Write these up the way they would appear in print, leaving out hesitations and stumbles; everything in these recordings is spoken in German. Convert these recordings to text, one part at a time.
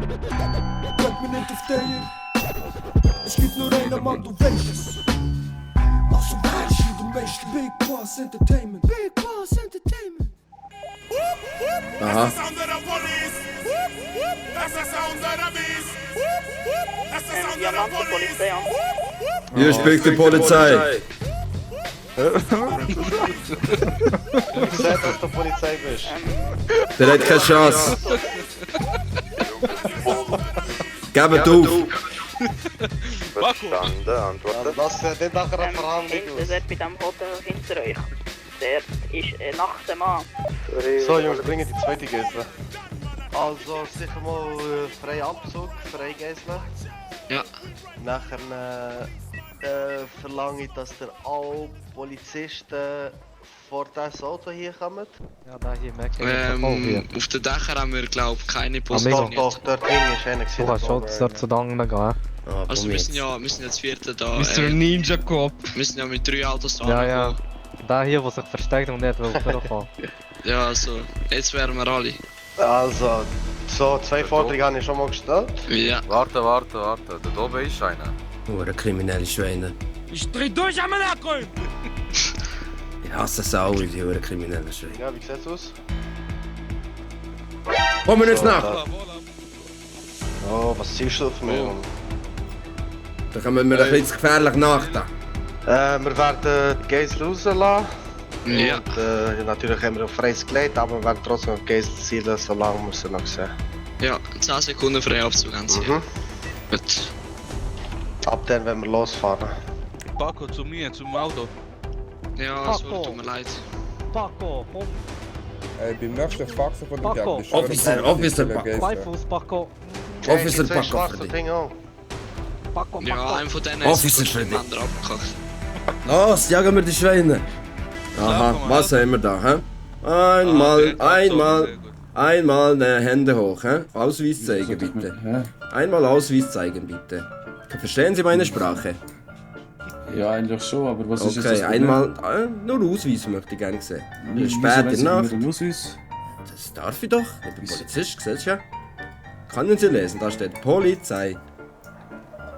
Bleib mir nicht auf der. Es gibt nur einen Mann, du weißt es. Also weißt du, du weißt Big Boss Entertainment. Big Boss Entertainment. Aha. Das ist der Sound der Police. Das ist der Sound der Beast. Das ist der Sound der Police. Hier spricht die Polizei. Du sagst, dass du Polizei bist. Der hat keine Chance. Gebt auf. Verstanden, antworten. Lass nicht nachher eine Verhandlung Der aus. dort bei dem Hotel hinter euch. Der ist ein nackter Mann. So Jungs, bringen die zweite Gäsle. Also sicher mal freier Abzug, Freigäsle. Ja. Nachher verlange ich, dass der alle Polizisten vor das Auto hier kommen. Ja, da hier merkt ihr Auf den Dächern haben wir, glaube ich, keine Doch, Position. doch, dort hinten ist einer Du kannst schon dort zu lang gehen. Also wir sind ja das vierte da. Mr. Ninja Cop. Wir sind ja mit 3 Autos da. Ja, ja. Da hier, wo sich versteckt und nicht will vorfahren. Ja, also, jetzt wären wir alle. Also, so 2 Forderungen habe ich schon mal gestellt. Ja. Warte. Da oben ist einer. Nur kriminelle Schweine. Ich dreh durch am Nachkommen! Ich hasse es alle, die huren kriminellen Schweine. Ja, wie sieht's aus? Komm mir jetzt So, nach! Oh, was ziehst du auf mich? Da kommen wir ein bisschen gefährlich nach da. Wir werden die Geisel rauslassen. Ja. Und, natürlich haben wir auf freies gelegt, aber wir werden trotzdem auf Geisel zielen, solange wir sie noch sehen. Ja, 10 Sekunden Freiabzug haben sie. Mhm. Gut. Ab dann werden wir losfahren. Paco, zu mir, zum Auto. Ja, sorry, tut mir leid. Paco, komm, Beim nächsten Faxen von der Paco. Geld ist schon Officer, Beifuß, Paco. Officer Zwei Paco schwarze für dich. Dinge auch. Paco, Ja, Paco. einer von denen Officer ist Freddy. vom anderen abgekackt. Los, jagen wir die Schweine. Aha, komm mal was haben wir da, hä? Einmal die Hände hoch, hä? Ausweis zeigen, bitte. Einmal Ausweis zeigen, bitte. Verstehen Sie meine Sprache? Ja, eigentlich schon, aber was ist jetzt das Okay, Problem? einmal, nur Ausweis möchte ich gerne sehen. Wieso Spät weiss in ich der mit Nacht. dem Ausweis? Das darf ich doch. Ich bin Polizist, siehst du ja? Können Sie lesen, da steht Polizei.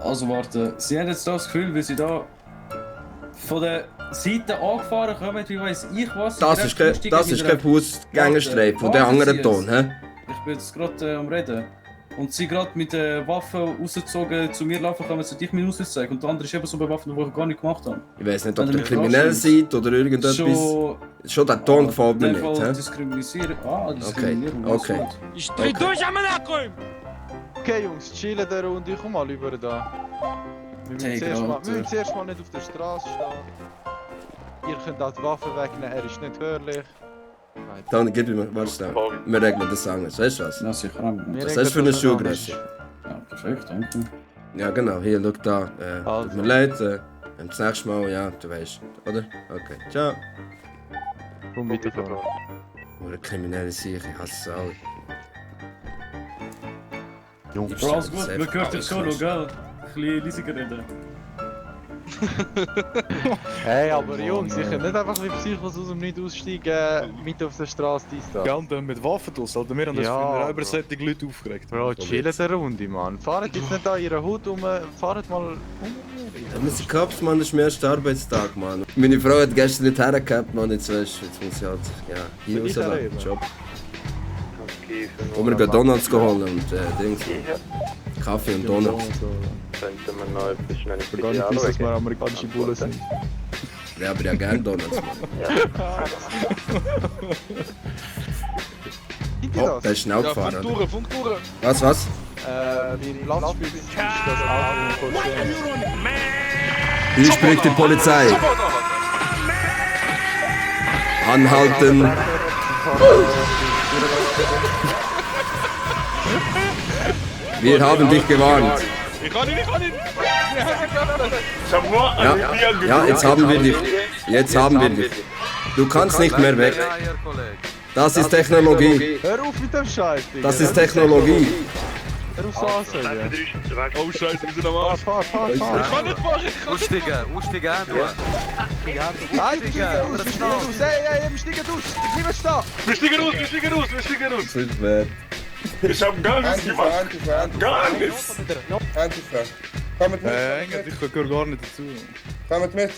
Also warte, Sie haben jetzt das Gefühl, wie Sie da von der Seite angefahren kommen, wie weiss ich was? Das ist kein Fußgängerstreifen von der anderen Ton, hä? Ich bin jetzt gerade am Reden. Und Sie gerade mit der Waffe rausgezogen zu mir laufen, kommen Sie dich mir Ausweis zeigen. Und der andere ist eben so bewaffnet, wo ich gar nicht gemacht habe. Ich weiß nicht, ob Wenn ihr ihr mich kriminell verarschen seid oder irgendetwas. Schon der Ton gefällt mir nicht, hä? Diskriminierung. Ah, Okay, Diskriminierung. okay. Ich dreh durch am Nachkommen! Okay Jungs, chillen der Runde, ich komm mal über da. Wir müssen zuerst mal nicht auf der Straße stehen. Ihr könnt auch die Waffe wegnehmen, er ist nicht gefährlich. Dann gib mir, warte schnell. Wir regeln das anders, weißt du was? Ja, sicher. Was ist das für eine Schuhgröße? Ja, perfekt, danke. Ja genau, hier, schau da. Tut mir leid, das nächste Mal, ja, du weißt, oder? Okay, ciao. Komm weiterfahren. Oder kriminelle Sicher, ich hasse es alle. Jungs, Bro, alles gut, wir gehört jetzt schon noch, gell? Ein bisschen leisiger reden. Hey, aber Jungs, ich kann nicht einfach wie Psychos aus dem Nichts aussteigen, mit auf der Straße da. Ja, und dann mit Waffen draus, Alter. Wir haben das Ja, für über solche Leute aufgeregt. Bro, chillen der Runde, Mann. Fahrt jetzt nicht an ihrer Hut rum, fahrt mal um. Wir sind Cops, Mann, das ist mein erster Arbeitstag, Mann. Meine Frau hat gestern nicht hergehabt, Mann, jetzt weißt du, jetzt muss ich halt, ja, hier rauslassen, Job. Und wir gehen Donuts holen und Dings. Kaffee und Donuts. Könnte man noch etwas schnell Ich gar nicht wissen, dass wir amerikanische Bullen sind. Ja, aber ja gern Donuts, Mann. Oh, der ist schnell gefahren, oder? Funktouren! Was? Beim Platzspiel ist das Auto kurz Hier spricht die Polizei. Anhalten. Wir haben dich gewarnt. Ich kann nicht! Ja, jetzt haben wir dich. Jetzt haben wir dich. Du kannst nicht mehr weg. Das ist Technologie. Hör auf mit dem Scheiß, Digga. Das ist Technologie. Hör auf so ansagen. Oh Scheiße, wir sind am Arsch! Fahr. Ich kann nicht fahren! Aussteigen, Nein, wir steigen aus, Ey, wir steigen aus. Bleib stehen. Wir steigen raus! Super. Ich hab gar nichts gemacht. Gar nichts. Antifa. Komm mit mir. Ich gehöre gar nicht dazu. Komm mit.